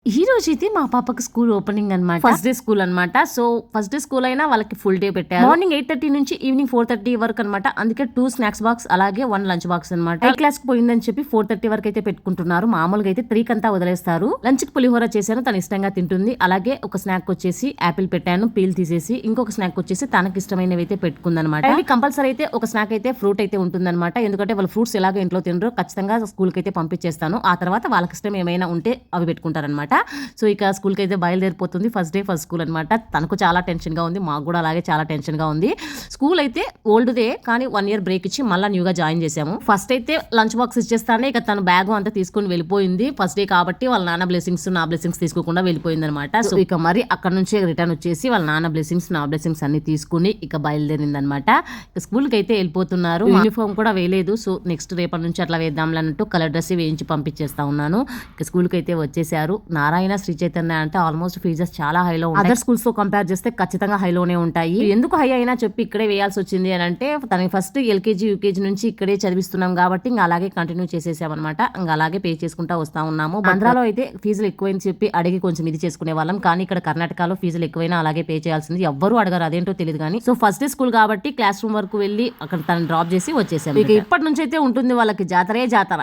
ఈ రోజైతే మా పాపకి స్కూల్ ఓపెనింగ్ అన్నమాట. ఫస్ట్ డే స్కూల్ అన్నమాట. సో ఫస్ట్ డే స్కూల్ అయినా వాళ్ళకి ఫుల్ డే పెట్టారు. మార్నింగ్ 8:30 నుంచి ఈవినింగ్ 4:30 వరకు అన్నమాట. అందుకే 2 స్నాక్స్ బాక్స్ అలాగే 1 లంచ్ బాక్స్ అన్నమాట. 8 క్లాస్ కి పోయిందని చెప్పి 4:30 వరకు అయితే పెట్టుకుంటున్నారు. మామూలుగా అయితే 3 కంతా వదిలేస్తారు. లంచ్ కి పులిహోర చేశాను, తను ఇష్టంగా తింటుంది. అలాగే ఒక స్నాక్ వచ్చేసి యాపిల్ పెట్టాను, పీల్ తీసేసి. ఇంకొక స్నాక్ వచ్చేసి తనకి ఇష్టమైనవి అయితే పెట్టుకుందనమాట. కంపల్సరీ అయితే ఒక స్నాక్ అయితే ఫ్రూట్ అయితే ఉంటుందన్నమాట. ఎందుకంటే వాళ్ళు ఫ్రూట్స్ ఎలాగో ఇంట్లో తినరు, ఖచ్చితంగా స్కూల్ కి అయితే పంపించేస్తాను. ఆ తర్వాత వాళ్ళకి ఇష్టం ఏమైనా ఉంటే అవి పెట్టుకుంటారనమాట. సో ఇక స్కూల్కి అయితే బయలుదేరిపోతుంది. ఫస్ట్ డే ఫస్ట్ స్కూల్ అనమాట. తనకు చాలా టెన్షన్గా ఉంది, మాకు కూడా అలాగే చాలా టెన్షన్గా ఉంది. స్కూల్ అయితే ఓల్డ్ దే, కానీ 1 ఇయర్ బ్రేక్ ఇచ్చి మళ్ళీ న్యూగా జాయిన్ చేసాము. ఫస్ట్ అయితే లంచ్ బాక్స్ ఇచ్చేస్తానే ఇక తన బ్యాగ్ అంతా తీసుకుని వెళ్ళిపోయింది. ఫస్ట్ డే కాబట్టి వాళ్ళ నాన్న బ్లెస్సింగ్స్ నా బ్లెస్సింగ్స్ తీసుకోకుండా వెళ్ళిపోయింది అనమాట. సో ఇక మరి అక్కడ నుంచి రిటర్న్ వచ్చేసి వాళ్ళ నాన్న బ్లెస్సింగ్స్ నా బ్లెస్సింగ్స్ అన్ని తీసుకుని ఇక బయలుదేరింది అనమాట. స్కూల్కి అయితే వెళ్ళిపోతున్నారు. యూనిఫామ్ కూడా వేయలేదు. సో నెక్స్ట్ రేపటి నుంచి అట్లా వేద్దాంలే అన్నట్టు కలర్ డ్రెస్ వేయించి పంపించేస్తా ఉన్నాను. ఇక స్కూల్కి అయితే వచ్చేసారు. నారాయణ శ్రీ చైతన్య అంటే ఆల్మోస్ట్ ఫీజెస్ చాలా హైలో ఉంటాయి. అదర్ స్కూల్స్ తో కంపేర్ చేస్తే ఖచ్చితంగా హైలోనే ఉంటాయి. ఎందుకు హై అయినా చెప్పి ఇక్కడే వేయాల్సి వచ్చింది అని అంటే, తనకి ఫస్ట్ ఎల్కేజీ యూకేజీ నుంచి ఇక్కడే చదివిస్తున్నాం కాబట్టి ఇంకా అలాగే కంటిన్యూ చేసేసామన్నమాట. ఇంకా అలాగే పే చేసుకుంటా వస్తా ఉన్నాము. బంద్రాలో అయితే ఫీజులు ఎక్కువైన చెప్పి అడిగి కొంచెం ఇది చేసుకునే వాళ్ళం, కానీ ఇక్కడ కర్ణాటకలో ఫీజులు ఎక్కువైనా అలాగే పే చేయాల్సింది. ఎవ్వరు అడగారు, అదేంటో తెలియదు. కానీ సో ఫస్ట్ డే స్కూల్ కాబట్టి క్లాస్ రూమ్ వరకు వెళ్ళి అక్కడ తను డ్రాప్ చేసి వచ్చేసాము. ఇక ఇప్పటి నుంచి అయితే ఉంటుంది వాళ్ళకి జాతరే జాతర.